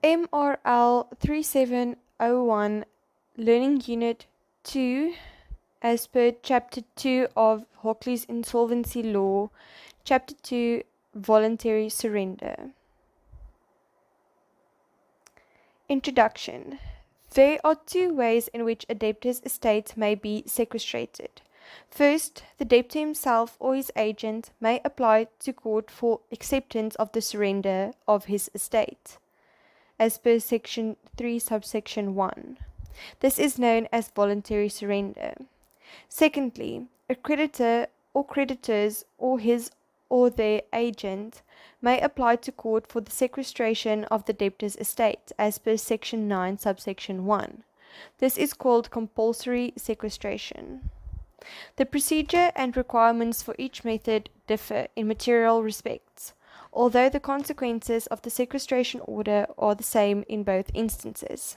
MRL3701 Learning Unit 2 as per Chapter 2 of Hockly'S Insolvency Law, Chapter 2 Voluntary Surrender. Introduction. There are two ways in which a debtor's estate may be sequestrated. First, the debtor himself or his agent may apply to court for acceptance of the surrender of his estate, as per Section 3, Subsection 1. This is known as voluntary surrender. Secondly, a creditor or creditors or his or their agent may apply to court for the sequestration of the debtor's estate, as per Section 9, Subsection 1. This is called compulsory sequestration. The procedure and requirements for each method differ in material respects, although the consequences of the sequestration order are the same in both instances.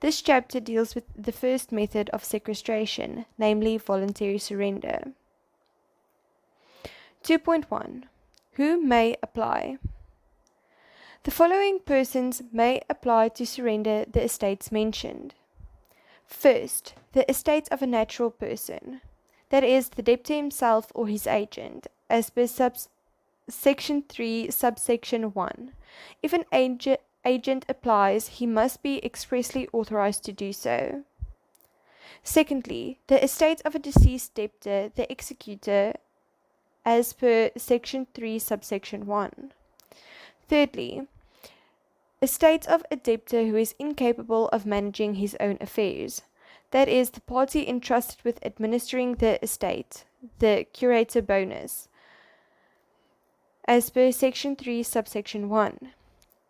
This chapter deals with the first method of sequestration, namely voluntary surrender. 2.1. Who may apply? The following persons may apply to surrender the estates mentioned. First, the estate of a natural person, that is, the debtor himself or his agent, as per Section 3, Subsection 1. If an agent applies, he must be expressly authorized to do so. Secondly, the estate of a deceased debtor, the executor, as per Section 3, Subsection 1. Thirdly, estate of a debtor who is incapable of managing his own affairs, that is, the party entrusted with administering the estate, the Curator Bonus, as per Section 3, Subsection 1.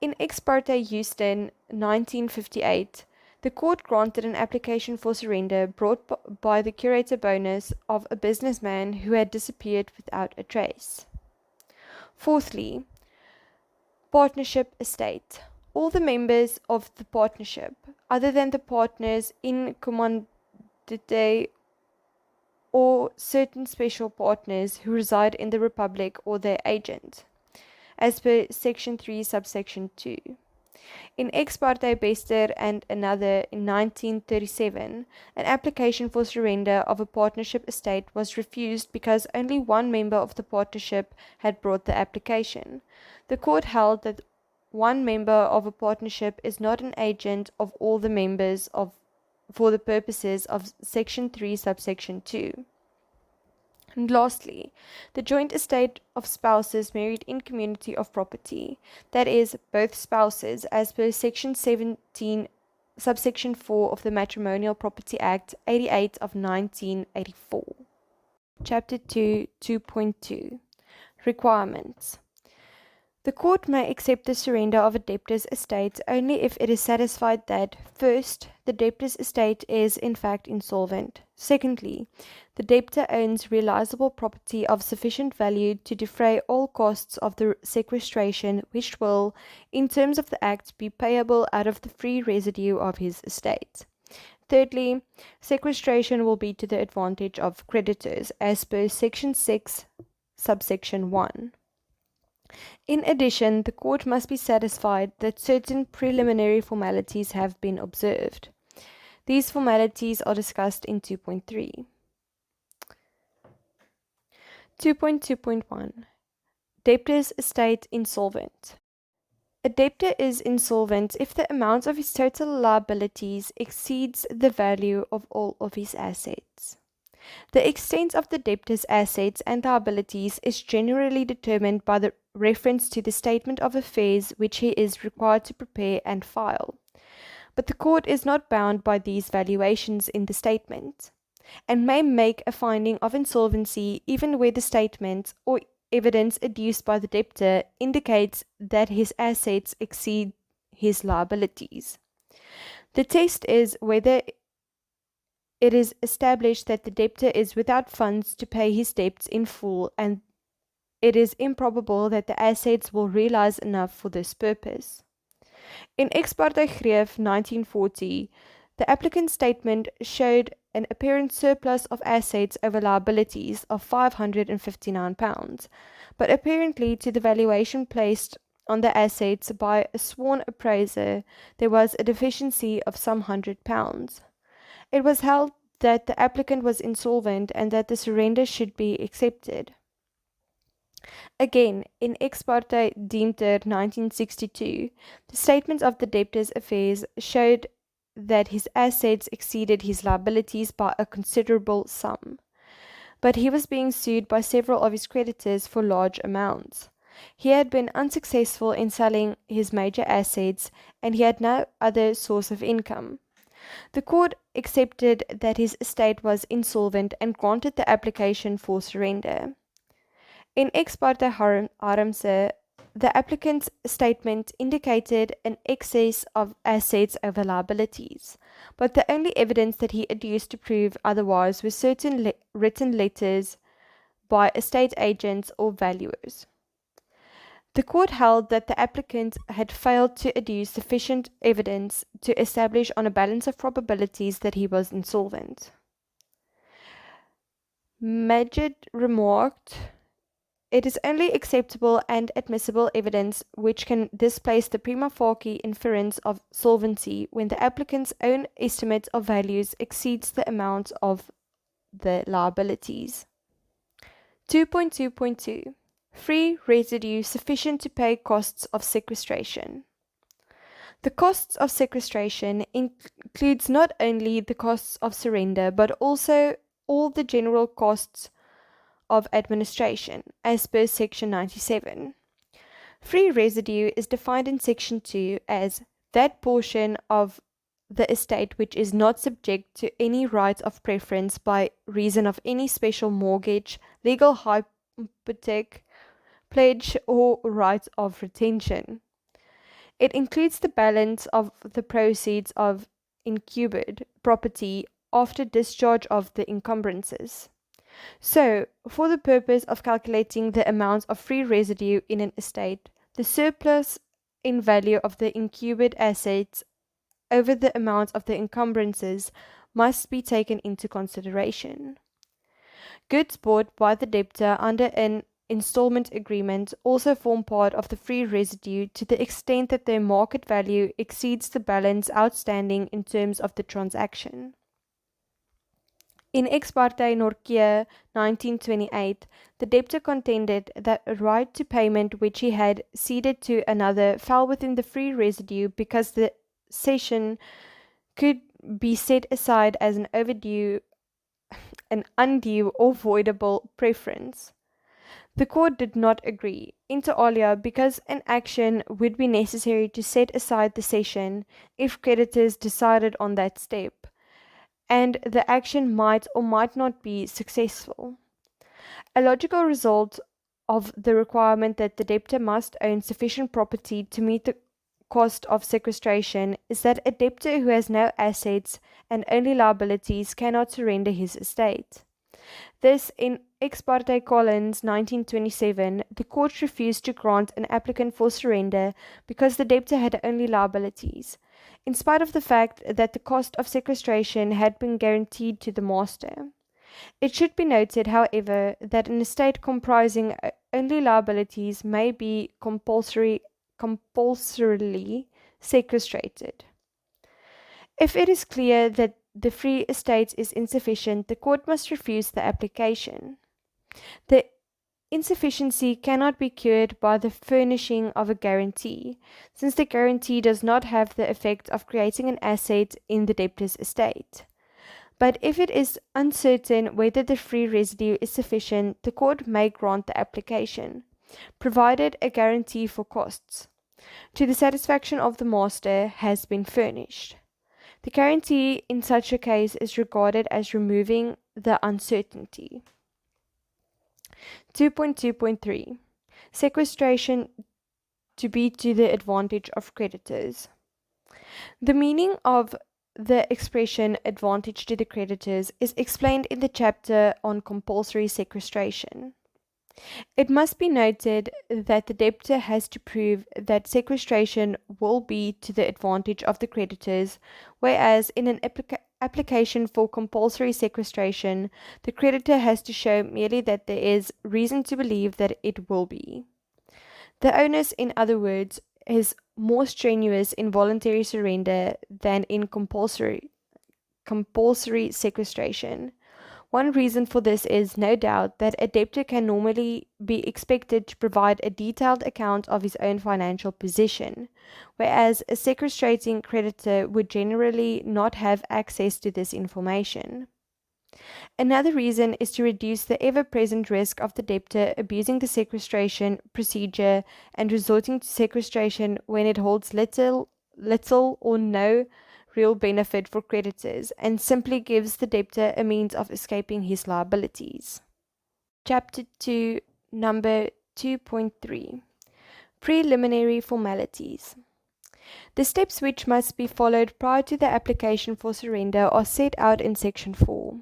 In Ex parte Houston, 1958, the court granted an application for surrender brought by the Curator Bonus of a businessman who had disappeared without a trace. Fourthly, partnership estate. All the members of the partnership, other than the partners in commandite or certain special partners who reside in the Republic or their agent, as per Section 3, Subsection 2. In Ex parte Bester and another in 1937, an application for surrender of a partnership estate was refused because only one member of the partnership had brought the application. The court held that one member of a partnership is not an agent of all the members for the purposes of Section 3, Subsection 2. And lastly, the joint estate of spouses married in community of property, that is, both spouses, as per Section 17, Subsection 4 of the Matrimonial Property Act 88 of 1984. Chapter 2, 2.2. Requirements. The court may accept the surrender of a debtor's estate only if it is satisfied that, first, the debtor's estate is in fact insolvent. Secondly, the debtor owns realizable property of sufficient value to defray all costs of the sequestration which will, in terms of the Act, be payable out of the free residue of his estate. Thirdly, sequestration will be to the advantage of creditors, as per Section 6, Subsection 1. In addition, the court must be satisfied that certain preliminary formalities have been observed. These formalities are discussed in 2.3. 2.2.1. Debtor's estate insolvent. A debtor is insolvent if the amount of his total liabilities exceeds the value of all of his assets. The extent of the debtor's assets and liabilities is generally determined by the reference to the statement of affairs which he is required to prepare and file. But the court is not bound by these valuations in the statement, and may make a finding of insolvency even where the statement or evidence adduced by the debtor indicates that his assets exceed his liabilities. The test is whether it is established that the debtor is without funds to pay his debts in full, and it is improbable that the assets will realize enough for this purpose. In Ex parte Greef 1940, the applicant's statement showed an apparent surplus of assets over liabilities of £559, but apparently to the valuation placed on the assets by a sworn appraiser, there was a deficiency of some £100. It was held that the applicant was insolvent and that the surrender should be accepted. Again, in Ex parte Diemter 1962, the statements of the debtor's affairs showed that his assets exceeded his liabilities by a considerable sum, but he was being sued by several of his creditors for large amounts. He had been unsuccessful in selling his major assets, and he had no other source of income. The court accepted that his estate was insolvent and granted the application for surrender. In Ex parte Harmse, the applicant's statement indicated an excess of assets over liabilities, but the only evidence that he adduced to prove otherwise were certain written letters by estate agents or valuers. The court held that the applicant had failed to adduce sufficient evidence to establish on a balance of probabilities that he was insolvent. Majid remarked, "It is only acceptable and admissible evidence which can displace the prima facie inference of solvency when the applicant's own estimate of values exceeds the amount of the liabilities." 2.2.2 Free residue sufficient to pay costs of sequestration. The costs of sequestration includes not only the costs of surrender but also all the general costs of administration, as per Section 97. Free residue is defined in Section 2 as that portion of the estate which is not subject to any right of preference by reason of any special mortgage, legal hypothec, pledge, or right of retention. It includes the balance of the proceeds of incubed property after discharge of the encumbrances. So, for the purpose of calculating the amount of free residue in an estate, the surplus in value of the incubed assets over the amount of the encumbrances must be taken into consideration. Goods bought by the debtor under an installment agreement also form part of the free residue to the extent that their market value exceeds the balance outstanding in terms of the transaction. In Ex parte Norquia 1928, the debtor contended that a right to payment which he had ceded to another fell within the free residue because the cession could be set aside as an undue or voidable preference. The court did not agree, inter alia, because an action would be necessary to set aside the cession if creditors decided on that step, and the action might or might not be successful. A logical result of the requirement that the debtor must own sufficient property to meet the cost of sequestration is that a debtor who has no assets and only liabilities cannot surrender his estate. This, in Ex parte Collins 1927, the court refused to grant an applicant for surrender because the debtor had only liabilities, in spite of the fact that the cost of sequestration had been guaranteed to the master. It should be noted, however, that an estate comprising only liabilities may be compulsorily sequestrated. If it is clear that the free estate is insufficient, the court must refuse the application. The insufficiency cannot be cured by the furnishing of a guarantee, since the guarantee does not have the effect of creating an asset in the debtor's estate. But if it is uncertain whether the free residue is sufficient, the court may grant the application, provided a guarantee for costs, to the satisfaction of the master, has been furnished. The guarantee in such a case is regarded as removing the uncertainty. 2.2.3 Sequestration to be to the advantage of creditors. The meaning of the expression advantage to the creditors is explained in the chapter on compulsory sequestration. It must be noted that the debtor has to prove that sequestration will be to the advantage of the creditors, whereas in an application for compulsory sequestration, the creditor has to show merely that there is reason to believe that it will be. The onus, in other words, is more strenuous in voluntary surrender than in compulsory sequestration. One reason for this is, no doubt, that a debtor can normally be expected to provide a detailed account of his own financial position, whereas a sequestrating creditor would generally not have access to this information. Another reason is to reduce the ever-present risk of the debtor abusing the sequestration procedure and resorting to sequestration when it holds little or no real benefit for creditors and simply gives the debtor a means of escaping his liabilities. Chapter 2, number 2.3. Preliminary formalities. The steps which must be followed prior to the application for surrender are set out in Section 4.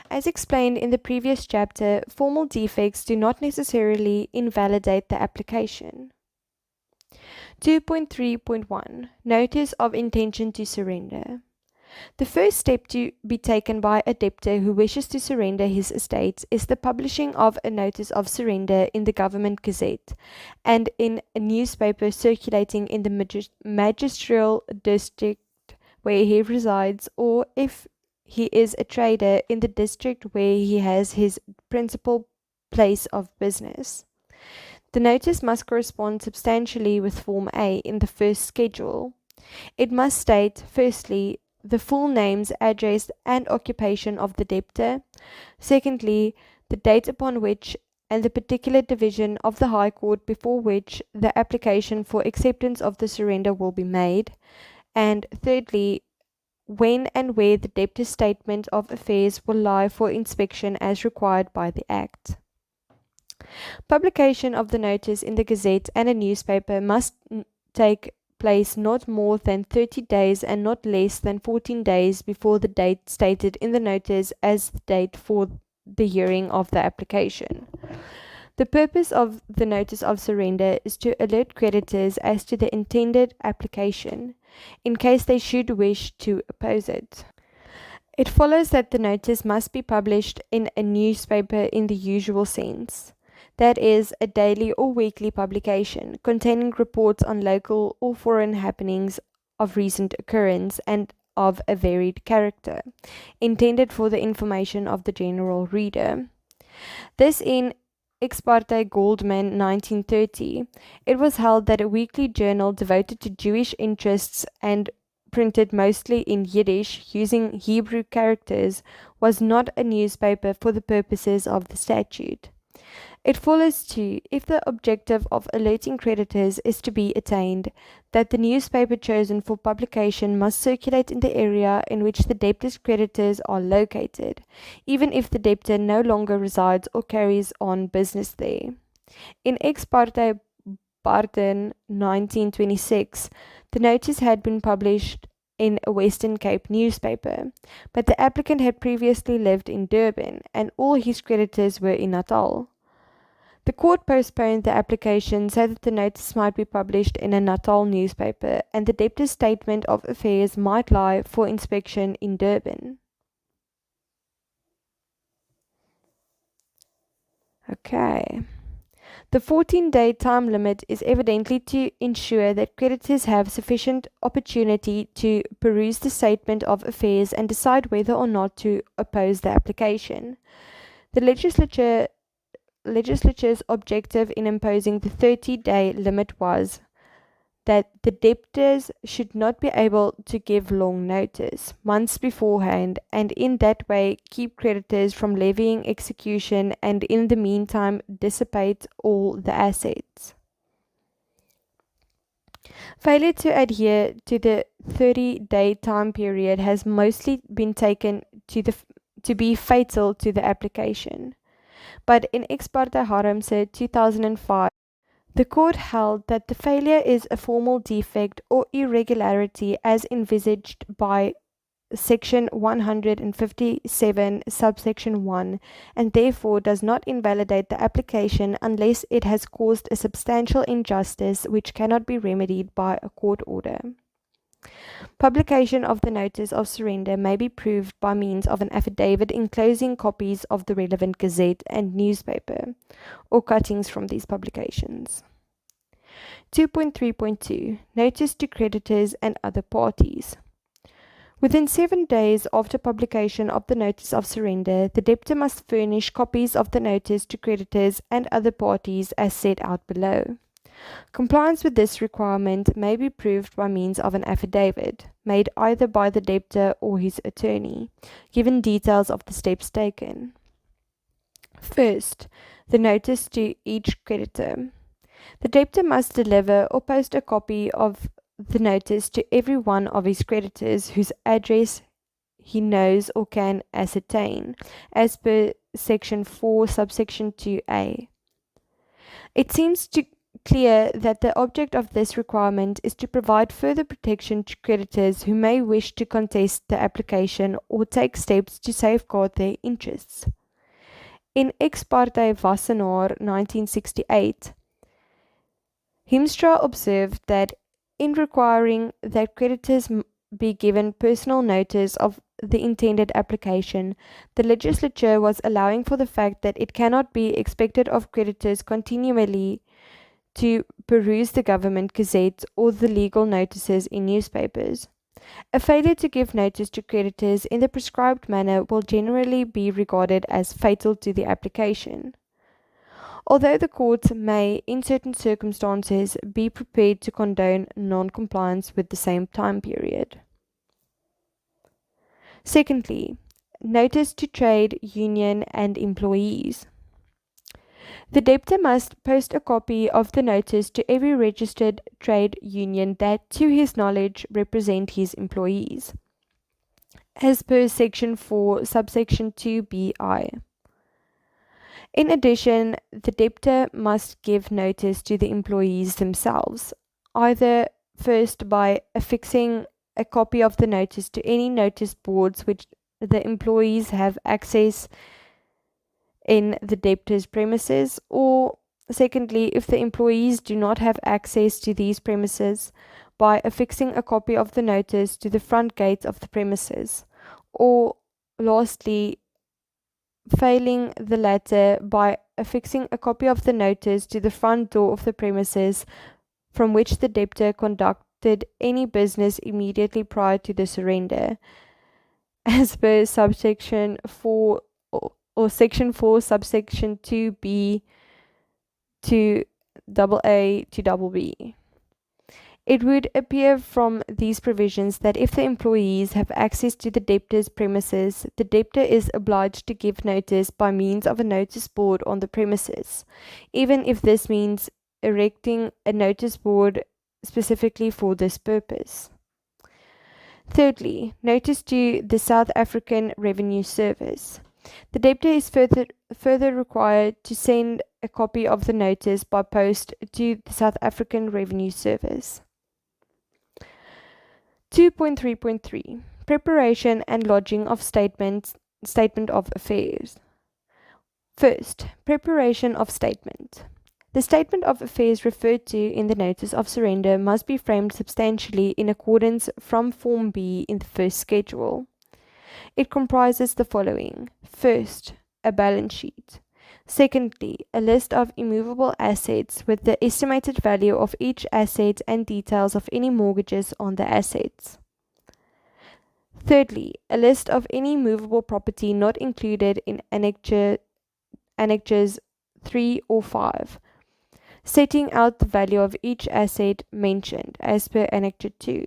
As explained in the previous chapter, formal defects do not necessarily invalidate the application. 2.3.1 Notice of intention to surrender. The first step to be taken by a debtor who wishes to surrender his estates is the publishing of a notice of surrender in the Government Gazette and in a newspaper circulating in the magisterial district where he resides, or if he is a trader, in the district where he has his principal place of business. The notice must correspond substantially with Form A in the first schedule. It must state, firstly, the full names, address, and occupation of the debtor. Secondly, the date upon which and the particular division of the High Court before which the application for acceptance of the surrender will be made. And thirdly, when and where the debtor's statement of affairs will lie for inspection as required by the Act. Publication of the notice in the Gazette and a newspaper must take place not more than 30 days and not less than 14 days before the date stated in the notice as the date for the hearing of the application. The purpose of the notice of surrender is to alert creditors as to the intended application, in case they should wish to oppose it. It follows that the notice must be published in a newspaper in the usual sense. That is, a daily or weekly publication containing reports on local or foreign happenings of recent occurrence and of a varied character, intended for the information of the general reader. This in Ex parte Goldman 1930, it was held that a weekly journal devoted to Jewish interests and printed mostly in Yiddish using Hebrew characters was not a newspaper for the purposes of the statute. It follows too, if the objective of alerting creditors is to be attained, that the newspaper chosen for publication must circulate in the area in which the debtor's creditors are located, even if the debtor no longer resides or carries on business there. In Ex parte Barton 1926, the notice had been published in a Western Cape newspaper, but the applicant had previously lived in Durban, and all his creditors were in Natal. The court postponed the application so that the notice might be published in a Natal newspaper and the debtor's statement of affairs might lie for inspection in Durban. Okay. The 14-day time limit is evidently to ensure that creditors have sufficient opportunity to peruse the statement of affairs and decide whether or not to oppose the application. The legislature's objective in imposing the 30-day limit was that the debtors should not be able to give long notice, months beforehand, and in that way keep creditors from levying execution and in the meantime dissipate all the assets. Failure to adhere to the 30-day time period has mostly been taken to be fatal to the application. But in Ex parte Harmse 2005, the court held that the failure is a formal defect or irregularity as envisaged by Section 157, Subsection 1, and therefore does not invalidate the application unless it has caused a substantial injustice which cannot be remedied by a court order. Publication of the notice of surrender may be proved by means of an affidavit enclosing copies of the relevant gazette and newspaper, or cuttings from these publications. 2.3.2 Notice to creditors and other parties. Within 7 days after publication of the notice of surrender, the debtor must furnish copies of the notice to creditors and other parties as set out below. Compliance with this requirement may be proved by means of an affidavit, made either by the debtor or his attorney, given details of the steps taken. First, the notice to each creditor. The debtor must deliver or post a copy of the notice to every one of his creditors whose address he knows or can ascertain, as per Section 4, Subsection 2a. It seems clear that the object of this requirement is to provide further protection to creditors who may wish to contest the application or take steps to safeguard their interests. In Ex parte Wassenaar 1968, Hiemstra observed that in requiring that creditors be given personal notice of the intended application, the legislature was allowing for the fact that it cannot be expected of creditors continually to peruse the government gazette or the legal notices in newspapers. A failure to give notice to creditors in the prescribed manner will generally be regarded as fatal to the application. Although the court may, in certain circumstances, be prepared to condone non-compliance with the same time period. Secondly, notice to trade union and employees. The debtor must post a copy of the notice to every registered trade union that, to his knowledge, represent his employees, as per Section 4, Subsection 2bi. In addition, the debtor must give notice to the employees themselves, either first by affixing a copy of the notice to any notice boards which the employees have access in the debtor's premises, or secondly, if the employees do not have access to these premises, by affixing a copy of the notice to the front gate of the premises, or lastly, failing the latter, by affixing a copy of the notice to the front door of the premises from which the debtor conducted any business immediately prior to the surrender, as per subsection 4 or Section 4, Subsection 2b to AA to BB. It would appear from these provisions that if the employees have access to the debtor's premises, the debtor is obliged to give notice by means of a notice board on the premises, even if this means erecting a notice board specifically for this purpose. Thirdly, notice to the South African Revenue Service. The debtor is further required to send a copy of the notice by post to the South African Revenue Service. 2.3.3 Preparation and lodging of Statement of Affairs. First, preparation of statement. The statement of affairs referred to in the notice of surrender must be framed substantially in accordance from Form B in the first schedule. It comprises the following. First, a balance sheet. Secondly, a list of immovable assets with the estimated value of each asset and details of any mortgages on the assets. Thirdly, a list of any movable property not included in Annexures 3 or 5, setting out the value of each asset mentioned as per Annexure 2.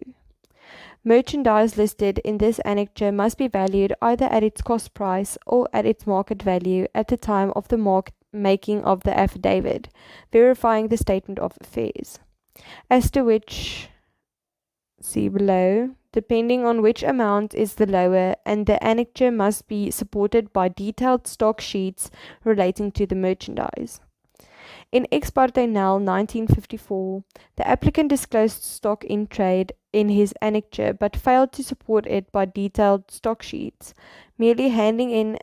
Merchandise listed in this annexure must be valued either at its cost price or at its market value at the time of the making of the affidavit, verifying the statement of affairs, as to which, see below, depending on which amount is the lower, and the annexure must be supported by detailed stock sheets relating to the merchandise. In Ex parte Nel 1954, the applicant disclosed stock in trade in his annexure but failed to support it by detailed stock sheets, merely handing in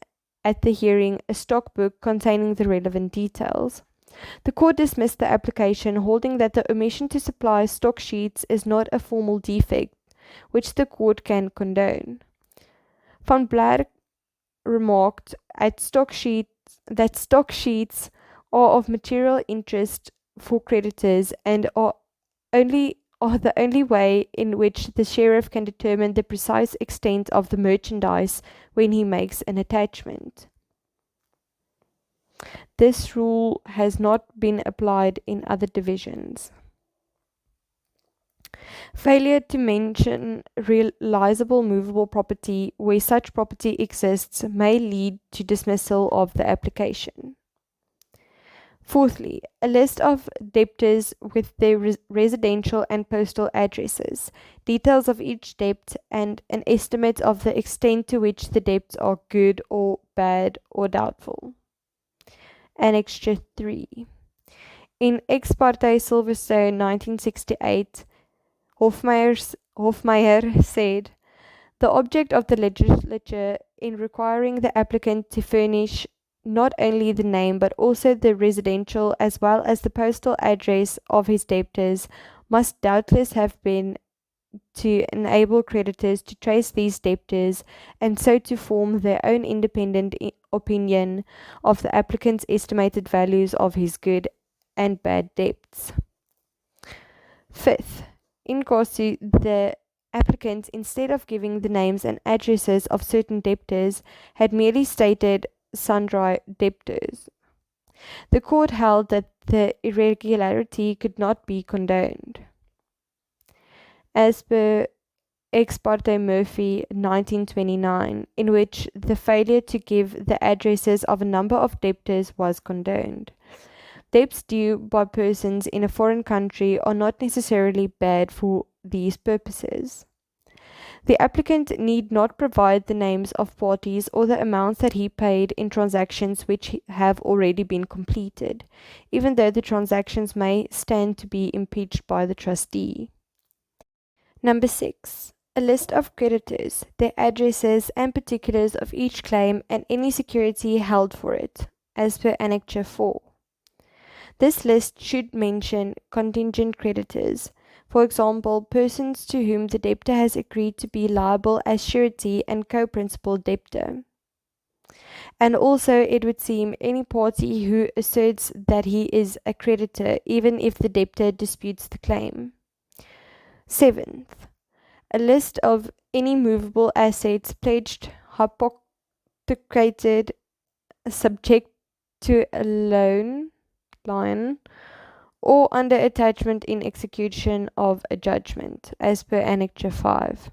at the hearing a stock book containing the relevant details. The court dismissed the application, holding that the omission to supply stock sheets is not a formal defect, which the court can condone. Van Blair remarked that stock sheets are of material interest for creditors and are the only way in which the sheriff can determine the precise extent of the merchandise when he makes an attachment. This rule has not been applied in other divisions. Failure to mention realizable movable property where such property exists may lead to dismissal of the application. Fourthly, a list of debtors with their residential and postal addresses, details of each debt, and an estimate of the extent to which the debts are good or bad or doubtful. Annexure 3. In Ex parte Silverstone 1968, Hofmeyr said, "The object of the legislature in requiring the applicant to furnish not only the name but also the residential as well as the postal address of his debtors must doubtless have been to enable creditors to trace these debtors and so to form their own independent opinion of the applicant's estimated values of his good and bad debts." Fifth, in casu, the applicant, instead of giving the names and addresses of certain debtors, had merely stated sundry debtors. The court held that the irregularity could not be condoned. As per Ex parte Murphy 1929, in which the failure to give the addresses of a number of debtors was condoned. Debts due by persons in a foreign country are not necessarily bad for these purposes. The applicant need not provide the names of parties or the amounts that he paid in transactions which have already been completed, even though the transactions may stand to be impeached by the trustee. Number 6. A list of creditors, their addresses and particulars of each claim and any security held for it, as per Annexure 4. This list should mention contingent creditors, for example, persons to whom the debtor has agreed to be liable as surety and co-principal debtor. And also, it would seem, any party who asserts that he is a creditor even if the debtor disputes the claim. 7th, a list of any movable assets pledged, hypothecated, subject to a loan, or under attachment in execution of a judgment, as per Annexure 5.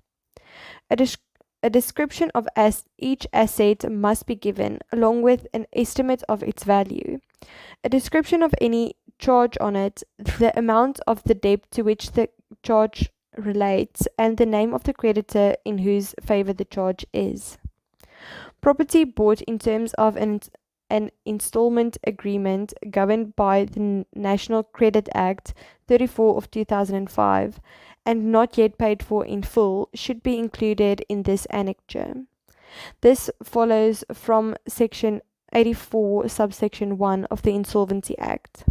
A description of each asset must be given, along with an estimate of its value, a description of any charge on it, the amount of the debt to which the charge relates, and the name of the creditor in whose favor the charge is. Property bought in terms of an installment agreement governed by the National Credit Act 34 of 2005 and not yet paid for in full should be included in this annexure. This follows from Section 84, Subsection 1 of the Insolvency Act.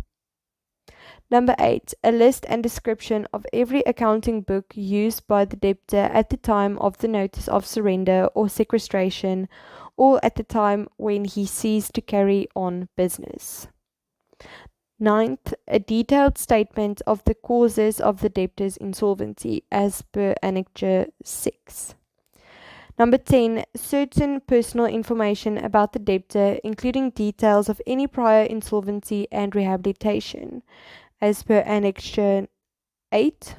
Number 8. A list and description of every accounting book used by the debtor at the time of the notice of surrender or sequestration, or at the time when he ceased to carry on business. 9th, a detailed statement of the causes of the debtor's insolvency, as per Annexure 6. Number 10, certain personal information about the debtor, including details of any prior insolvency and rehabilitation, as per Annexure 8.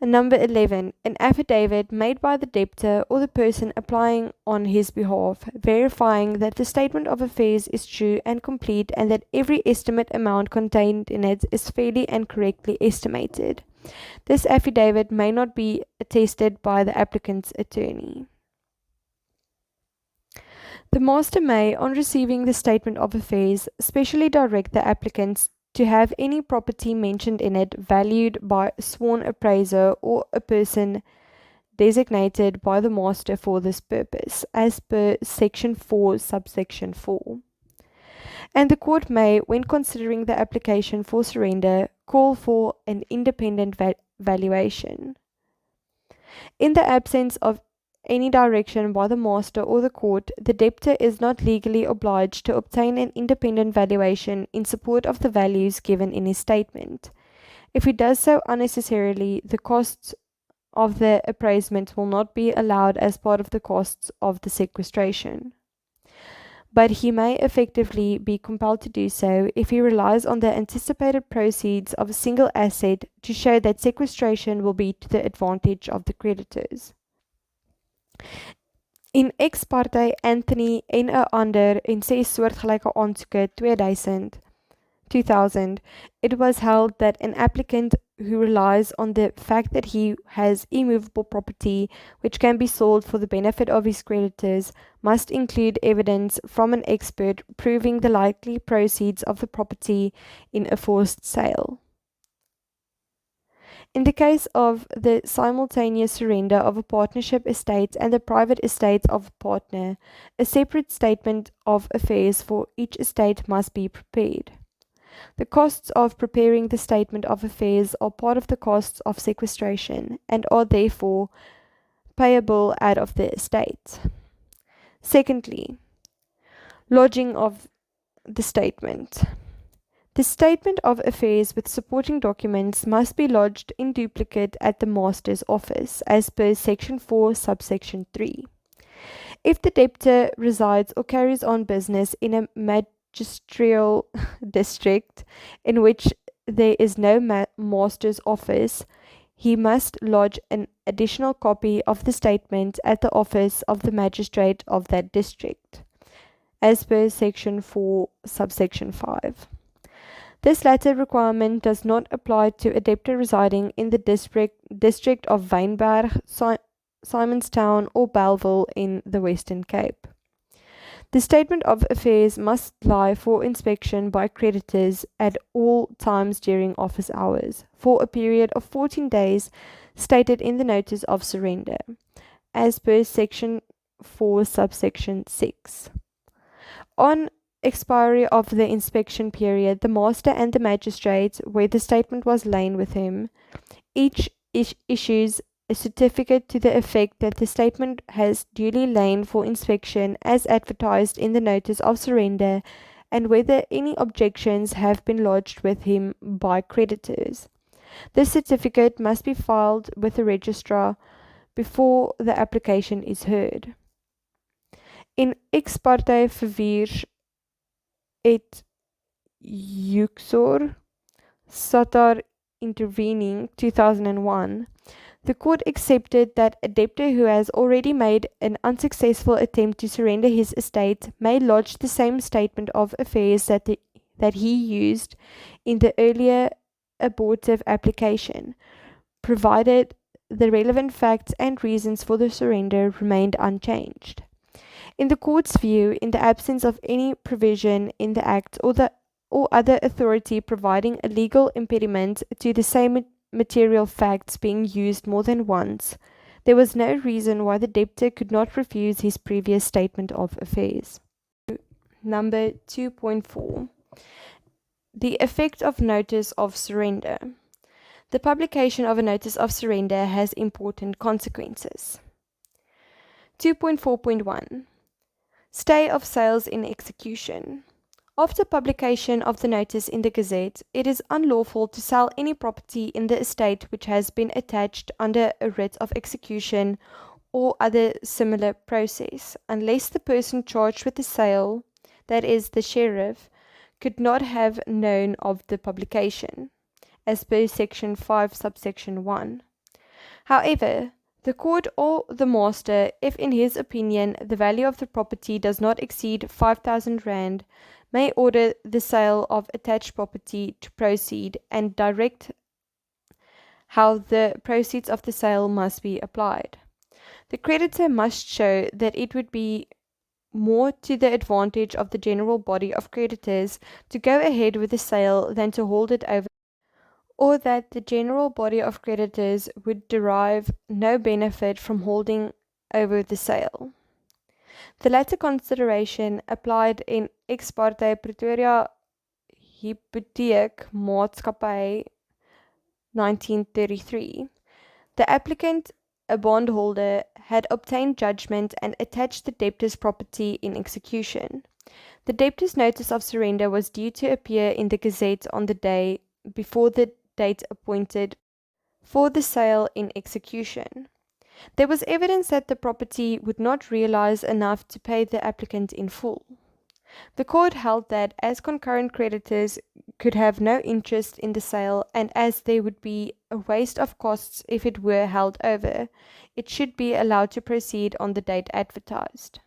Number 11, an affidavit made by the debtor or the person applying on his behalf, verifying that the statement of affairs is true and complete and that every estimate amount contained in it is fairly and correctly estimated. This affidavit may not be attested by the applicant's attorney. The master may, on receiving the statement of affairs, specially direct the applicants to have any property mentioned in it valued by a sworn appraiser or a person designated by the master for this purpose, as per Section 4, Subsection 4. And the court may, when considering the application for surrender, call for an independent valuation. In the absence of any direction by the master or the court, the debtor is not legally obliged to obtain an independent valuation in support of the values given in his statement. If he does so unnecessarily, the costs of the appraisement will not be allowed as part of the costs of the sequestration. But he may effectively be compelled to do so if he relies on the anticipated proceeds of a single asset to show that sequestration will be to the advantage of the creditors. In ex parte Anthony en 'n ander en 6 soortgelyke aansoeke 2000, it was held that an applicant who relies on the fact that he has immovable property which can be sold for the benefit of his creditors must include evidence from an expert proving the likely proceeds of the property in a forced sale. In the case of the simultaneous surrender of a partnership estate and the private estates of a partner, a separate statement of affairs for each estate must be prepared. The costs of preparing the statement of affairs are part of the costs of sequestration and are therefore payable out of the estate. Secondly, lodging of the statement. The statement of affairs with supporting documents must be lodged in duplicate at the master's office as per Section 4, Subsection 3. If the debtor resides or carries on business in a magisterial district in which there is no master's office, he must lodge an additional copy of the statement at the office of the magistrate of that district, as per Section 4, Subsection 5. This latter requirement does not apply to a debtor residing in the district of Wynberg, Simonstown, or Belleville in the Western Cape. The statement of affairs must lie for inspection by creditors at all times during office hours, for a period of 14 days stated in the notice of surrender, as per Section 4, Subsection 6. On expiry of the inspection period, the master and the magistrate, where the statement was lain with him, each issues a certificate to the effect that the statement has duly lain for inspection as advertised in the notice of surrender, and whether any objections have been lodged with him by creditors. This certificate must be filed with the registrar before the application is heard. In ex parte verweer et Uxor Satar intervening 2001, the court accepted that a debtor who has already made an unsuccessful attempt to surrender his estate may lodge the same statement of affairs that he used in the earlier abortive application, provided the relevant facts and reasons for the surrender remained unchanged. In the court's view, in the absence of any provision in the Act or other authority providing a legal impediment to the same material facts being used more than once, there was no reason why the debtor could not refuse his previous statement of affairs. Number 2.4. The effect of notice of surrender. The publication of a notice of surrender has important consequences. 2.4.1. Stay of sales in execution. After publication of the notice in the Gazette, it is unlawful to sell any property in the estate which has been attached under a writ of execution or other similar process, unless the person charged with the sale, that is, the sheriff, could not have known of the publication, as per Section 5, Subsection 1. However, the court or the master, if in his opinion the value of the property does not exceed 5,000 rand, may order the sale of attached property to proceed and direct how the proceeds of the sale must be applied. The creditor must show that it would be more to the advantage of the general body of creditors to go ahead with the sale than to hold it over, or that the general body of creditors would derive no benefit from holding over the sale. The latter consideration applied in ex parte Pretoria Hypotheek Maatskappy 1933. The applicant, a bondholder, had obtained judgment and attached the debtor's property in execution. The debtor's notice of surrender was due to appear in the Gazette on the day before the date appointed for the sale in execution. There was evidence that the property would not realize enough to pay the applicant in full. The court held that as concurrent creditors could have no interest in the sale, and as there would be a waste of costs if it were held over, it should be allowed to proceed on the date advertised.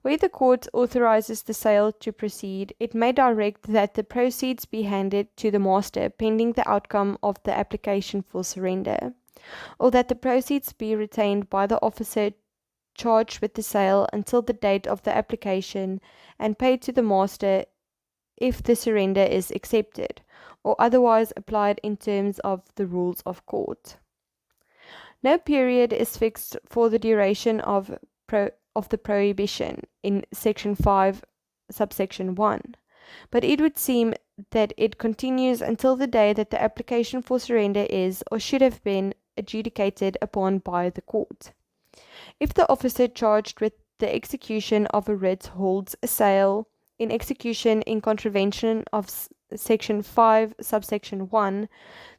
Where the court authorizes the sale to proceed, it may direct that the proceeds be handed to the master pending the outcome of the application for surrender, or that the proceeds be retained by the officer charged with the sale until the date of the application and paid to the master if the surrender is accepted, or otherwise applied in terms of the rules of court. No period is fixed for the duration of the prohibition in Section 5, Subsection 1, but it would seem that it continues until the day that the application for surrender is or should have been adjudicated upon by the court. If the officer charged with the execution of a writ holds a sale in execution in contravention of Section 5, Subsection 1,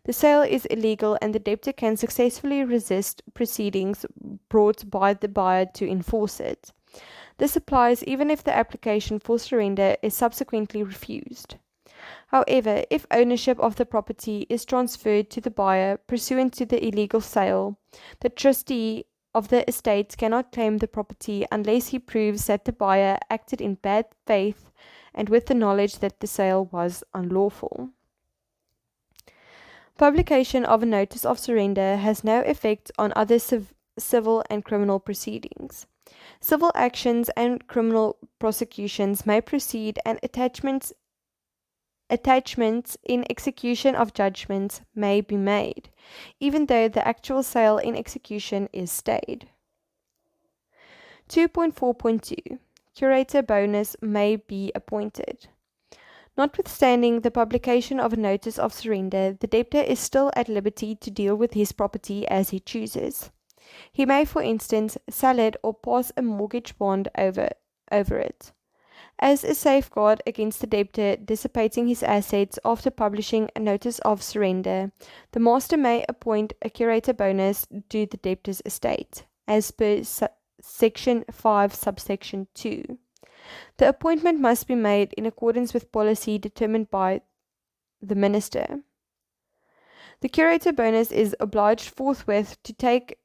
the sale is illegal and the debtor can successfully resist proceedings brought by the buyer to enforce it. This applies even if the application for surrender is subsequently refused. However, if ownership of the property is transferred to the buyer pursuant to the illegal sale, the trustee of the estate cannot claim the property unless he proves that the buyer acted in bad faith and with the knowledge that the sale was unlawful. Publication of a notice of surrender has no effect on other civil and criminal proceedings. Civil actions and criminal prosecutions may proceed, and attachments in execution of judgments may be made, even though the actual sale in execution is stayed. 2.4.2 Curator Bonus may be appointed. Notwithstanding the publication of a notice of surrender, the debtor is still at liberty to deal with his property as he chooses. He may, for instance, sell it or pass a mortgage bond over it. As a safeguard against the debtor dissipating his assets after publishing a notice of surrender, the master may appoint a curator bonus to the debtor's estate, as per Section 5, Subsection 2. The appointment must be made in accordance with policy determined by the minister. The curator bonus is obliged forthwith to take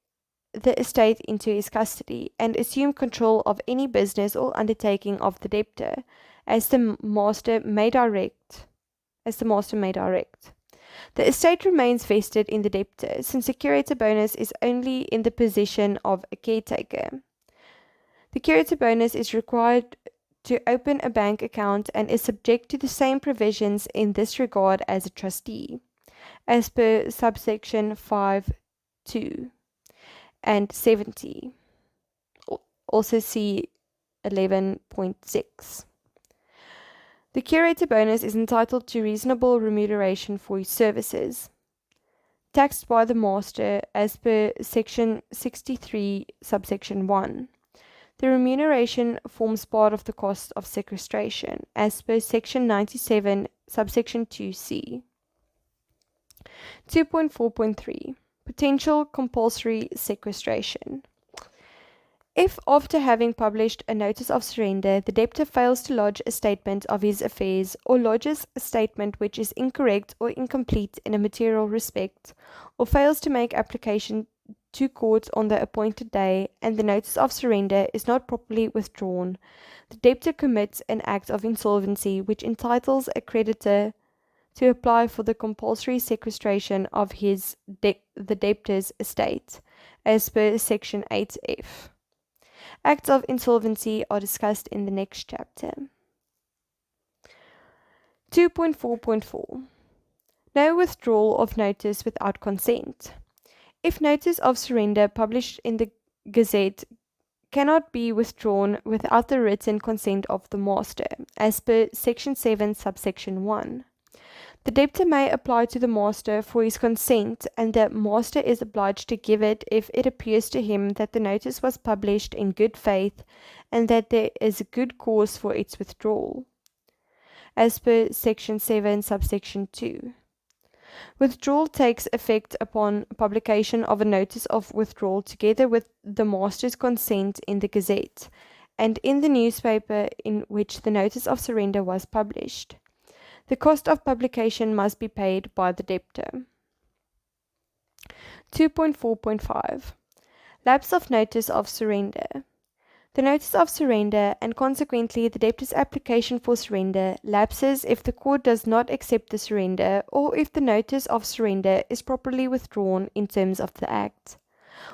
the estate into his custody and assume control of any business or undertaking of the debtor, as the master may direct. The estate remains vested in the debtor, since the curator bonus is only in the possession of a caretaker. The curator bonus is required to open a bank account and is subject to the same provisions in this regard as a trustee, as per subsection 5(2) and 70. Also see 11.6. The curator bonus is entitled to reasonable remuneration for his services, taxed by the master as per section 63, subsection 1. The remuneration forms part of the cost of sequestration, as per section 97, subsection 2c. 2.4.3 Potential compulsory sequestration. If, after having published a notice of surrender, the debtor fails to lodge a statement of his affairs, or lodges a statement which is incorrect or incomplete in a material respect, or fails to make application to court on the appointed day, and the notice of surrender is not properly withdrawn, the debtor commits an act of insolvency which entitles a creditor to apply for the compulsory sequestration of the debtor's estate, as per Section 8F. Acts of insolvency are discussed in the next chapter. 2.4.4 No withdrawal of notice without consent. If notice of surrender published in the Gazette cannot be withdrawn without the written consent of the master, as per Section 7, subsection 1. The debtor may apply to the master for his consent, and the master is obliged to give it if it appears to him that the notice was published in good faith and that there is a good cause for its withdrawal, as per Section 7, subsection 2. Withdrawal takes effect upon publication of a notice of withdrawal together with the master's consent in the Gazette and in the newspaper in which the notice of surrender was published. The cost of publication must be paid by the debtor. 2.4.5 Lapse of notice of surrender. The notice of surrender, and consequently the debtor's application for surrender, lapses if the court does not accept the surrender or if the notice of surrender is properly withdrawn in terms of the Act,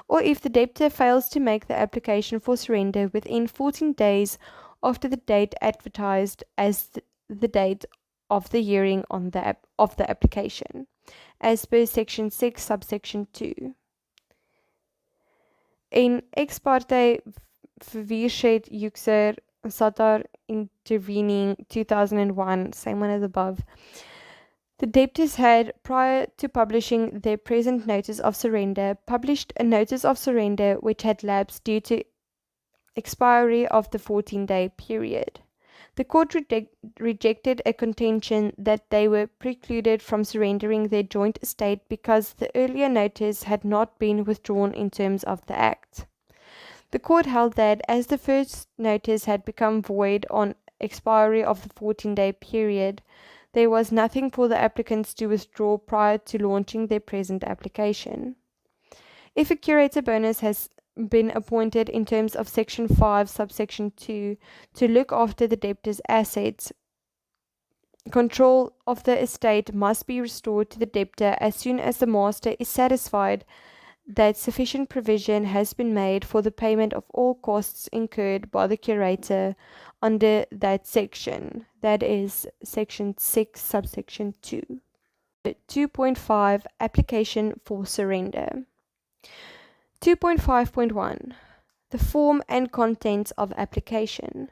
or if the debtor fails to make the application for surrender within 14 days after the date advertised as the date of the hearing of the application, as per Section 6, Subsection 2. In ex parte Verweershed Uxer Satar intervening 2001, same one as above. The debtors had, prior to publishing their present notice of surrender, published a notice of surrender which had lapsed due to expiry of the 14-day period. The court rejected a contention that they were precluded from surrendering their joint estate because the earlier notice had not been withdrawn in terms of the Act. The court held that, as the first notice had become void on expiry of the 14-day period, there was nothing for the applicants to withdraw prior to launching their present application. If a curator bonus has been appointed in terms of Section 5, Subsection 2, to look after the debtor's assets, control of the estate must be restored to the debtor as soon as the master is satisfied that sufficient provision has been made for the payment of all costs incurred by the curator under that section, that is, Section 6, Subsection 2. 2.5 Application for surrender. 2.5.1 The form and contents of application.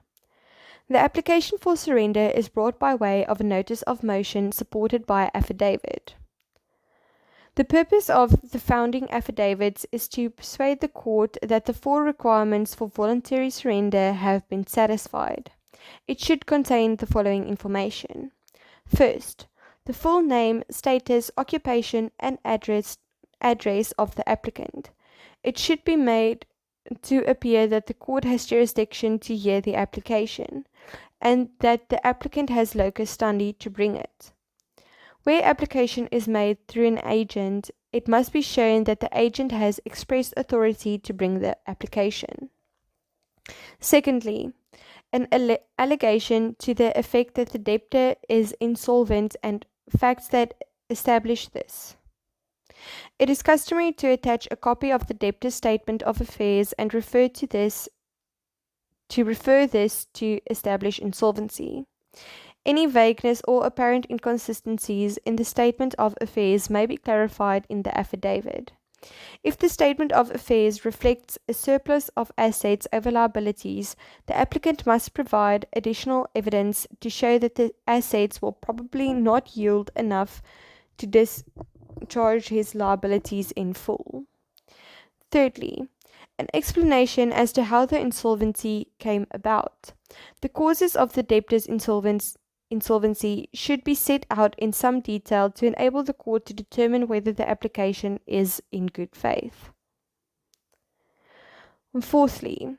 The application for surrender is brought by way of a notice of motion supported by affidavit. The purpose of the founding affidavits is to persuade the court that the 4 requirements for voluntary surrender have been satisfied. It should contain the following information. First, the full name, status, occupation, and address of the applicant. It should be made to appear that the court has jurisdiction to hear the application, and that the applicant has locus standi to bring it. Where application is made through an agent, it must be shown that the agent has expressed authority to bring the application. Secondly, an allegation to the effect that the debtor is insolvent and facts that establish this. It is customary to attach a copy of the debtor's statement of affairs and refer this to establish insolvency. Any vagueness or apparent inconsistencies in the statement of affairs may be clarified in the affidavit. If the statement of affairs reflects a surplus of assets over liabilities, the applicant must provide additional evidence to show that the assets will probably not yield enough to discharge his liabilities in full. Thirdly, an explanation as to how the insolvency came about. The causes of the debtor's insolvency should be set out in some detail to enable the court to determine whether the application is in good faith. Fourthly,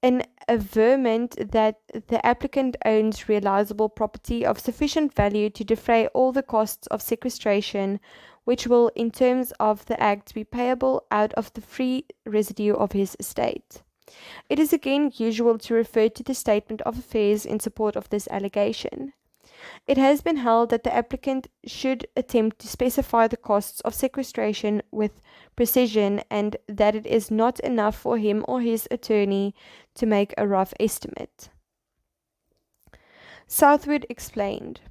an averment that the applicant owns realizable property of sufficient value to defray all the costs of sequestration, which will, in terms of the Act, be payable out of the free residue of his estate. It is again usual to refer to the statement of affairs in support of this allegation. It has been held that the applicant should attempt to specify the costs of sequestration with precision, and that it is not enough for him or his attorney to make a rough estimate. Southwood explained,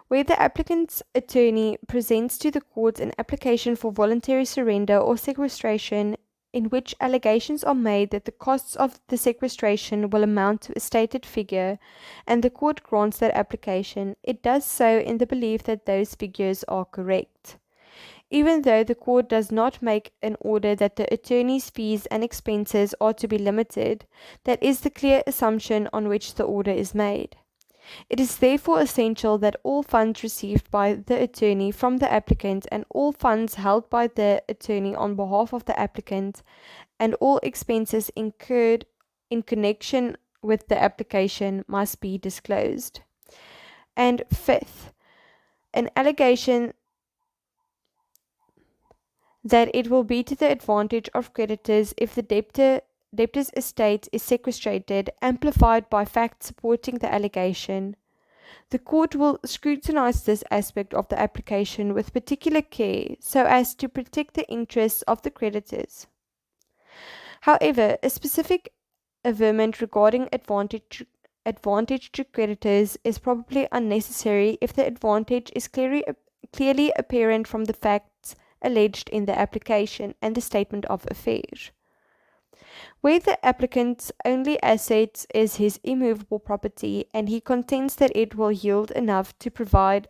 where the applicant's attorney presents to the court an application for voluntary surrender or sequestration, in which allegations are made that the costs of the sequestration will amount to a stated figure, and the court grants that application, it does so in the belief that those figures are correct. Even though the court does not make an order that the attorney's fees and expenses are to be limited, that is the clear assumption on which the order is made. It is therefore essential that all funds received by the attorney from the applicant and all funds held by the attorney on behalf of the applicant and all expenses incurred in connection with the application must be disclosed. And fifth, an allegation that it will be to the advantage of creditors if the debtor's estate is sequestrated, amplified by facts supporting the allegation. The court will scrutinize this aspect of the application with particular care so as to protect the interests of the creditors. However, a specific averment regarding advantage to creditors is probably unnecessary if the advantage is clearly apparent from the facts alleged in the application and the statement of affairs. Where the applicant's only asset is his immovable property and he contends that it will yield enough to provide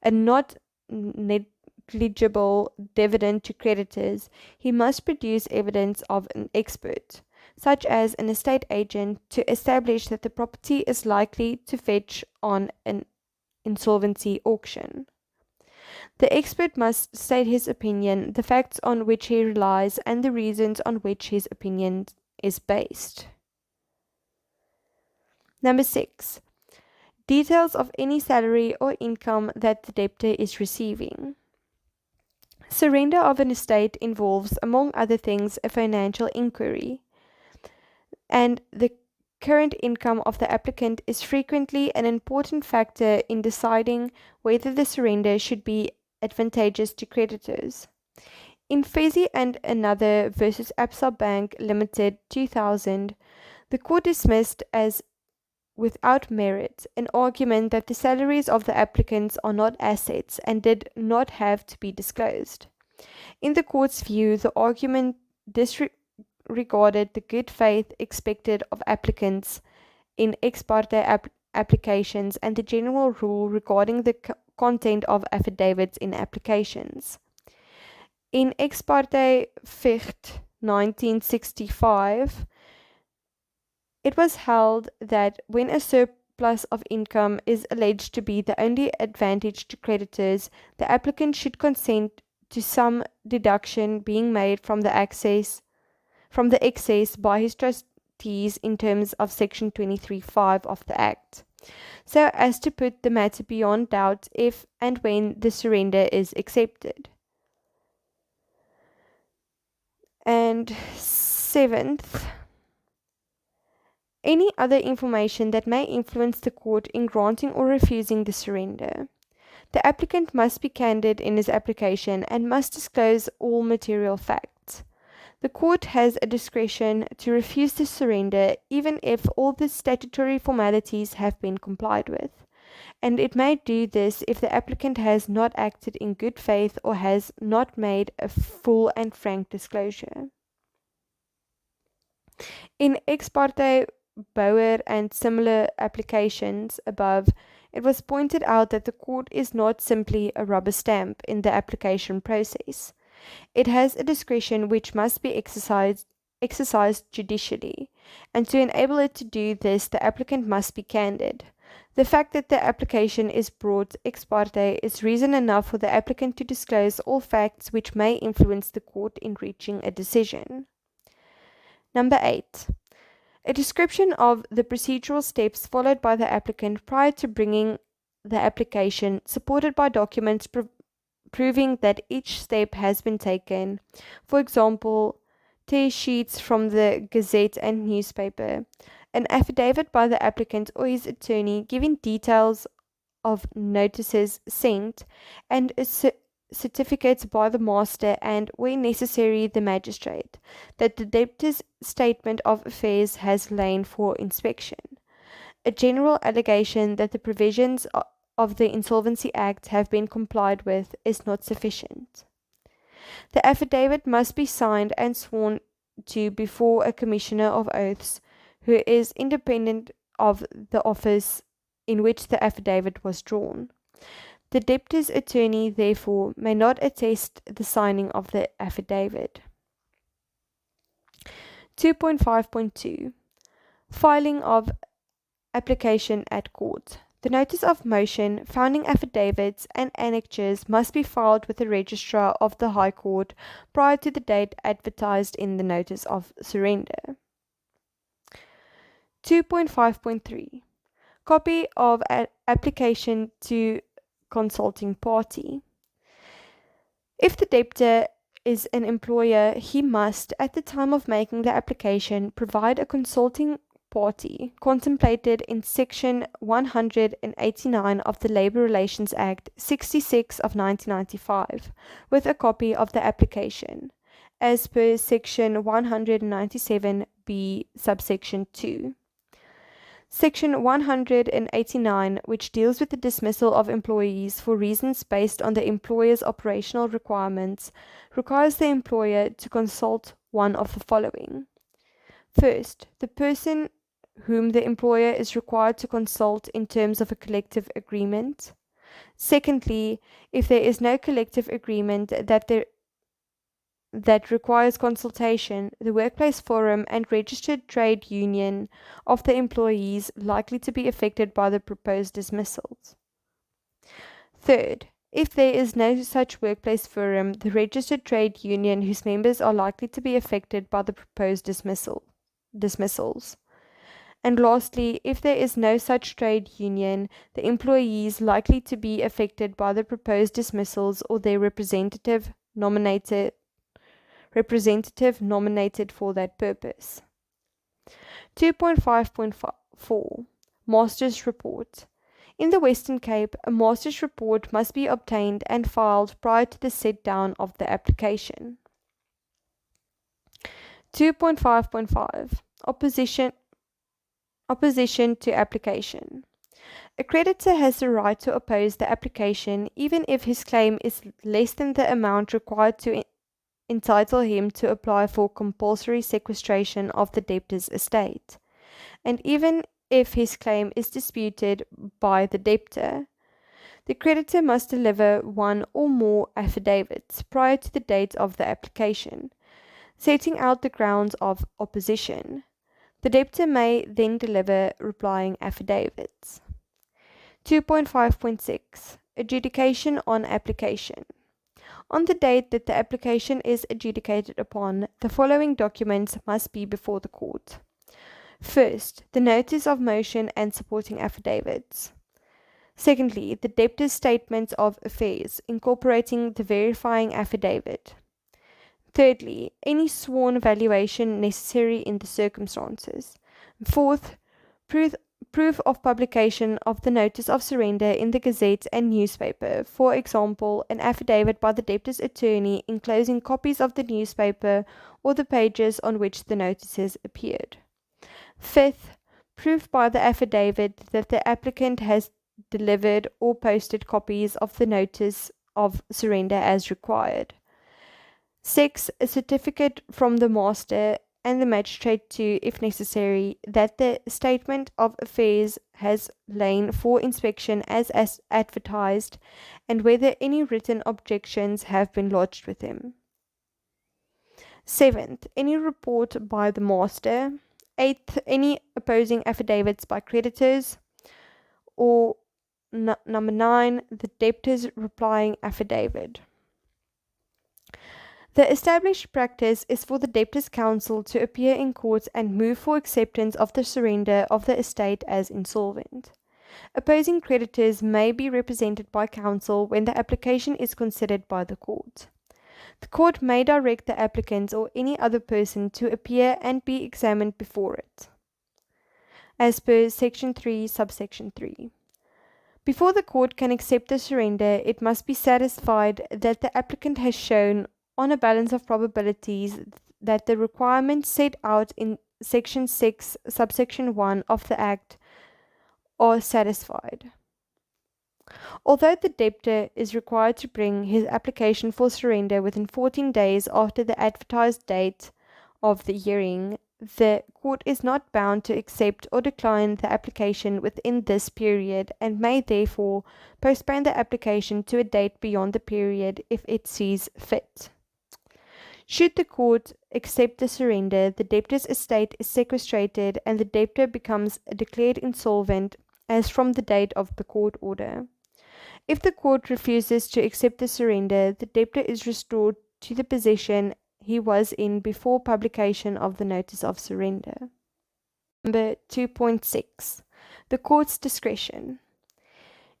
a not negligible dividend to creditors, he must produce evidence of an expert, such as an estate agent, to establish that the property is likely to fetch on an insolvency auction. The expert must state his opinion, the facts on which he relies, and the reasons on which his opinion is based. Number 6. Details of any salary or income that the debtor is receiving. Surrender of an estate involves, among other things, a financial inquiry, and the current income of the applicant is frequently an important factor in deciding whether the surrender should be advantageous to creditors. In Fezzi and another versus Absa Bank Limited 2000, the court dismissed as without merit an argument that the salaries of the applicants are not assets and did not have to be disclosed. In the court's view, the argument disregarded the good faith expected of applicants in ex parte applications and the general rule regarding the content of affidavits in applications. In ex parte Ficht 1965, it was held that when a surplus of income is alleged to be the only advantage to creditors, the applicant should consent to some deduction being made from the excess by his trustees in terms of Section 23(5) of the Act, so as to put the matter beyond doubt if and when the surrender is accepted. And seventh, any other information that may influence the court in granting or refusing the surrender. The applicant must be candid in his application and must disclose all material facts. The court has a discretion to refuse the surrender even if all the statutory formalities have been complied with, and it may do this if the applicant has not acted in good faith or has not made a full and frank disclosure. In ex parte Bauer and similar applications above, it was pointed out that the court is not simply a rubber stamp in the application process. It has a discretion which must be exercised judicially, and to enable it to do this, the applicant must be candid. The fact that the application is brought ex parte is reason enough for the applicant to disclose all facts which may influence the court in reaching a decision. Number 8. A description of the procedural steps followed by the applicant prior to bringing the application, supported by documents proving that each step has been taken. For example, tear sheets from the Gazette and newspaper, an affidavit by the applicant or his attorney giving details of notices sent, and a certificate by the master and, where necessary, the magistrate, that the debtor's statement of affairs has lain for inspection. A general allegation that the provisions of the Insolvency Act have been complied with is not sufficient. The affidavit must be signed and sworn to before a commissioner of oaths who is independent of the office in which the affidavit was drawn. The debtor's attorney, therefore, may not attest the signing of the affidavit. 2.5.2 Filing of application at court. The notice of motion, founding affidavits, and annexures must be filed with the Registrar of the High Court prior to the date advertised in the notice of surrender. 2.5.3 Copy of application to consulting party. If the debtor is an employer, he must, at the time of making the application, provide a consulting party contemplated in Section 189 of the Labour Relations Act 66 of 1995 with a copy of the application, as per Section 197b, subsection 2. Section 189, which deals with the dismissal of employees for reasons based on the employer's operational requirements, requires the employer to consult one of the following. First, the person whom the employer is required to consult in terms of a collective agreement. Secondly, if there is no collective agreement that requires consultation, the workplace forum and registered trade union of the employees likely to be affected by the proposed dismissals. Third, if there is no such workplace forum, the registered trade union whose members are likely to be affected by the proposed dismissals. And lastly, if there is no such trade union, the employees likely to be affected by the proposed dismissals or their representative nominated for that purpose. 2.5.4 Master's Report. In the Western Cape, a Master's Report must be obtained and filed prior to the set down of the application. 2.5.5 Opposition to application. A creditor has the right to oppose the application even if his claim is less than the amount required to entitle him to apply for compulsory sequestration of the debtor's estate, and even if his claim is disputed by the debtor. The creditor must deliver one or more affidavits prior to the date of the application, setting out the grounds of opposition. The debtor may then deliver replying affidavits. 2.5.6 Adjudication on application. On the date that the application is adjudicated upon, the following documents must be before the court. First, the notice of motion and supporting affidavits. Secondly, the debtor's statement of affairs, incorporating the verifying affidavit. Thirdly, any sworn valuation necessary in the circumstances. Fourth, proof of publication of the notice of surrender in the Gazette and newspaper, for example, an affidavit by the debtor's attorney enclosing copies of the newspaper or the pages on which the notices appeared. Fifth, proof by the affidavit that the applicant has delivered or posted copies of the notice of surrender as required. 6. A certificate from the master and the magistrate to, if necessary, that the statement of affairs has lain for inspection as advertised, and whether any written objections have been lodged with him. 7th, any report by the master. 8th, any opposing affidavits by creditors. Or number 9, the debtor's replying affidavit. The established practice is for the debtor's counsel to appear in court and move for acceptance of the surrender of the estate as insolvent. Opposing creditors may be represented by counsel when the application is considered by the court. The court may direct the applicant or any other person to appear and be examined before it, as per Section 3, Subsection 3. Before the court can accept the surrender, it must be satisfied that the applicant has shown, on a balance of probabilities, that the requirements set out in Section 6, Subsection 1 of the Act are satisfied. Although the debtor is required to bring his application for surrender within 14 days after the advertised date of the hearing, the court is not bound to accept or decline the application within this period and may therefore postpone the application to a date beyond the period if it sees fit. Should the court accept the surrender, the debtor's estate is sequestrated and the debtor becomes declared insolvent as from the date of the court order. If the court refuses to accept the surrender, the debtor is restored to the position he was in before publication of the notice of surrender. Number 2.6. The court's discretion.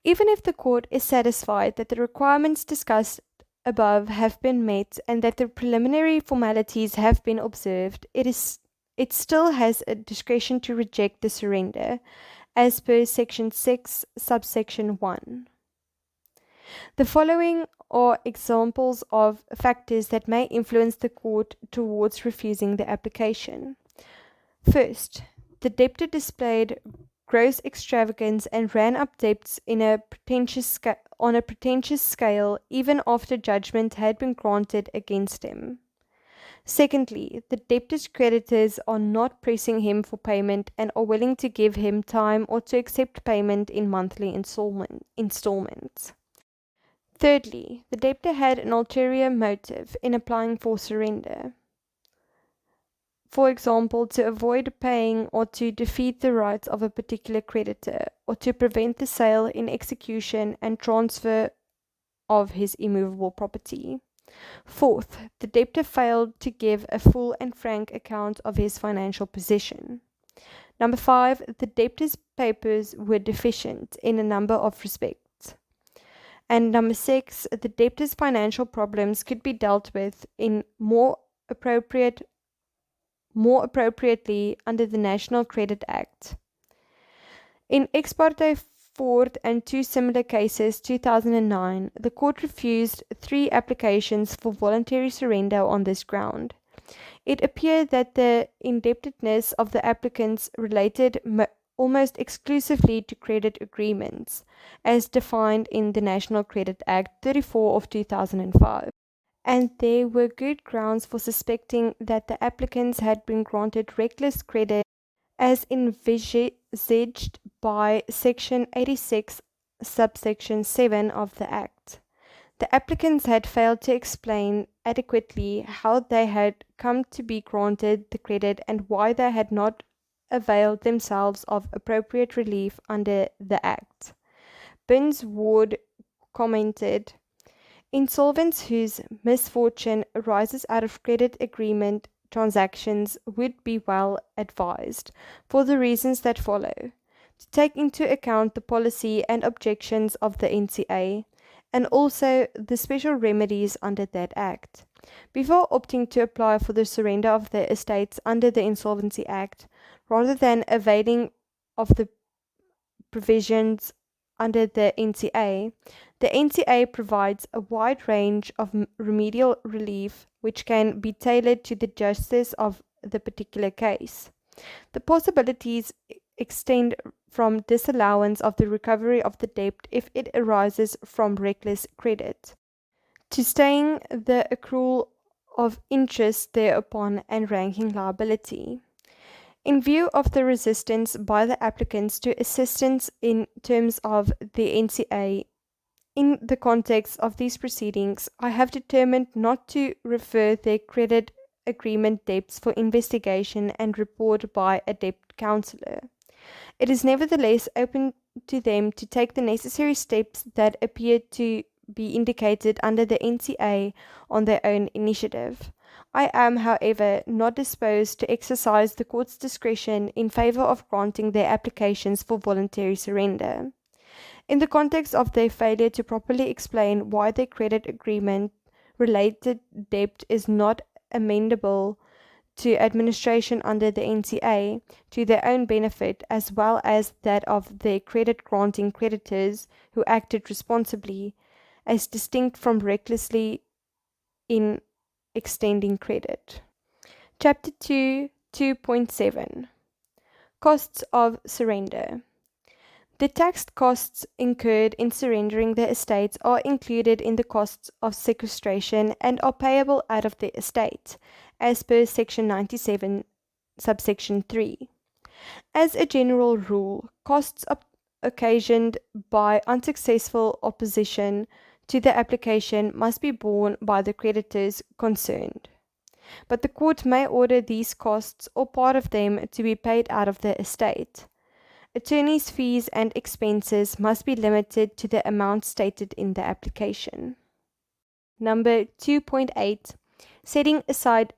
Even if the court is satisfied that the requirements discussed above have been met and that the preliminary formalities have been observed, it still has a discretion to reject the surrender, as per Section 6, Subsection 1. The following are examples of factors that may influence the court towards refusing the application. First, the debtor displayed gross extravagance and ran up debts on a pretentious scale even after judgment had been granted against him. Secondly, the debtor's creditors are not pressing him for payment and are willing to give him time or to accept payment in monthly installments. Thirdly, the debtor had an ulterior motive in applying for surrender. For example, to avoid paying or to defeat the rights of a particular creditor, or to prevent the sale in execution and transfer of his immovable property. Fourth, the debtor failed to give a full and frank account of his financial position. Number 5, the debtor's papers were deficient in a number of respects. And number 6, the debtor's financial problems could be dealt with in more appropriately under the National Credit Act. In Ex parte Ford and 2 similar cases, 2009, the court refused 3 applications for voluntary surrender on this ground. It appeared that the indebtedness of the applicants related almost exclusively to credit agreements, as defined in the National Credit Act 34 of 2005. And there were good grounds for suspecting that the applicants had been granted reckless credit as envisaged by Section 86, Subsection 7 of the Act. The applicants had failed to explain adequately how they had come to be granted the credit and why they had not availed themselves of appropriate relief under the Act. Binns Ward commented, "Insolvents whose misfortune arises out of credit agreement transactions would be well advised, for the reasons that follow, to take into account the policy and objections of the NCA, and also the special remedies under that Act, before opting to apply for the surrender of their estates under the Insolvency Act, rather than availing of the provisions under the NCA. The NCA provides a wide range of remedial relief which can be tailored to the justice of the particular case. The possibilities extend from disallowance of the recovery of the debt if it arises from reckless credit, to staying the accrual of interest thereupon and ranking liability. In view of the resistance by the applicants to assistance in terms of the NCA, in the context of these proceedings, I have determined not to refer their credit agreement debts for investigation and report by a debt counsellor. It is nevertheless open to them to take the necessary steps that appear to be indicated under the NCA on their own initiative. I am, however, not disposed to exercise the court's discretion in favour of granting their applications for voluntary surrender. In the context of their failure to properly explain why their credit agreement related debt is not amendable to administration under the NCA to their own benefit as well as that of their credit granting creditors who acted responsibly, as distinct from recklessly in extending credit. Chapter 2, 2.7 Costs of Surrender. The taxed costs incurred in surrendering the estates are included in the costs of sequestration and are payable out of the estate, as per Section 97, Subsection 3. As a general rule, costs occasioned by unsuccessful opposition to the application must be borne by the creditors concerned. but the court may order these costs or part of them to be paid out of the estate. Attorney's fees and expenses must be limited to the amount stated in the application. Number 2.8. Setting aside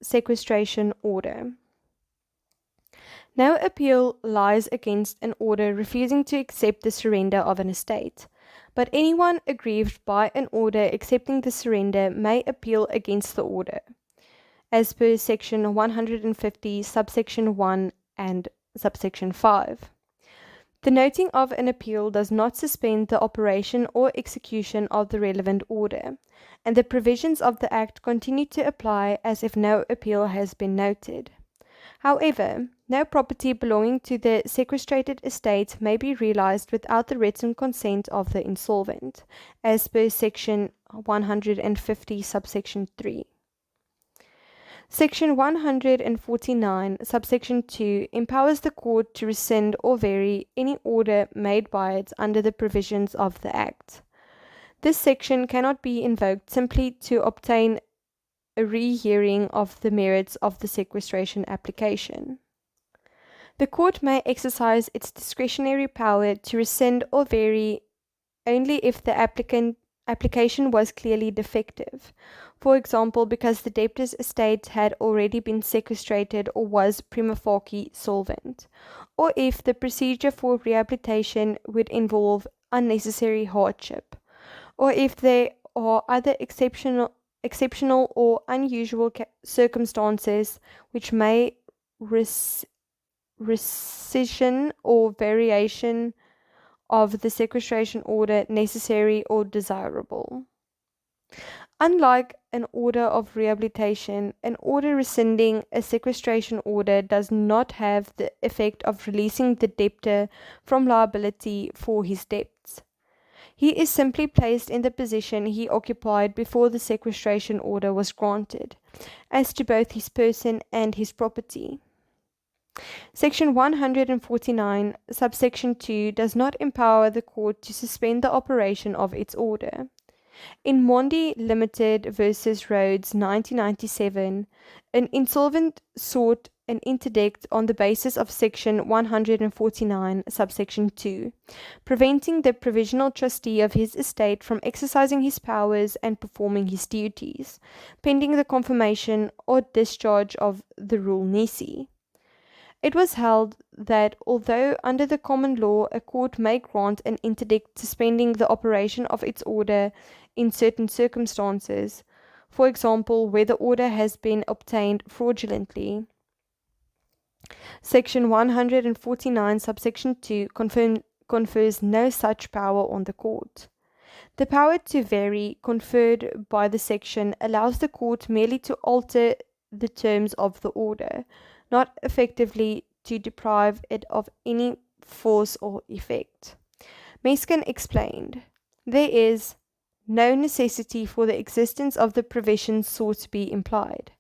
sequestration order. No appeal lies against an order refusing to accept the surrender of an estate, but anyone aggrieved by an order accepting the surrender may appeal against the order, as per Section 150, Subsection 1 and Subsection 5. The noting of an appeal does not suspend the operation or execution of the relevant order, and the provisions of the Act continue to apply as if no appeal has been noted. However, no property belonging to the sequestrated estate may be realized without the written consent of the insolvent, as per Section 150, Subsection 3. Section 149, Subsection 2 empowers the court to rescind or vary any order made by it under the provisions of the Act. This section cannot be invoked simply to obtain a rehearing of the merits of the sequestration application. The court may exercise its discretionary power to rescind or vary only if the application was clearly defective, for example because the debtor's estate had already been sequestrated or was prima facie solvent, or if the procedure for rehabilitation would involve unnecessary hardship, or if there are other exceptional or unusual circumstances which may rescission or variation of the sequestration order necessary or desirable. Unlike an order of rehabilitation, an order rescinding a sequestration order does not have the effect of releasing the debtor from liability for his debts. He is simply placed in the position he occupied before the sequestration order was granted, as to both his person and his property. Section 149, Subsection 2 does not empower the court to suspend the operation of its order. In Mondi Limited v. Rhodes 1997, an insolvent sought an interdict on the basis of Section 149, Subsection 2, preventing the provisional trustee of his estate from exercising his powers and performing his duties, pending the confirmation or discharge of the rule nisi. It was held that although under the common law a court may grant an interdict suspending the operation of its order in certain circumstances, for example where the order has been obtained fraudulently, Section 149, Subsection 2 confers no such power on the court. The power to vary conferred by the section allows the court merely to alter the terms of the order, not effectively to deprive it of any force or effect. Meskin explained, there is no necessity for the existence of the provisions sought to be implied.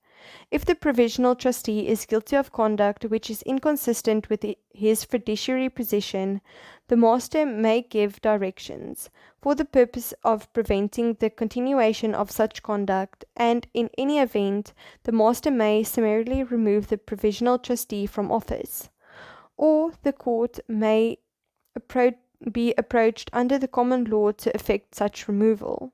If the provisional trustee is guilty of conduct which is inconsistent with his fiduciary position, the master may give directions for the purpose of preventing the continuation of such conduct, and in any event, the master may summarily remove the provisional trustee from office, or the court may be approached under the common law to effect such removal.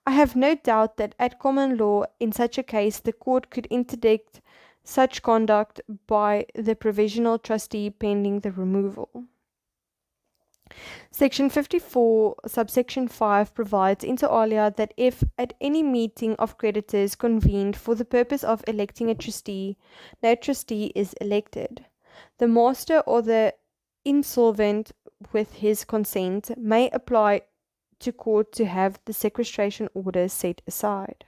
I have no doubt that at common law, in such a case, the court could interdict such conduct by the provisional trustee pending the removal. Section 54, Subsection 5 provides inter alia that if at any meeting of creditors convened for the purpose of electing a trustee, no trustee is elected, the master or the insolvent, with his consent, may apply to court to have the sequestration order set aside.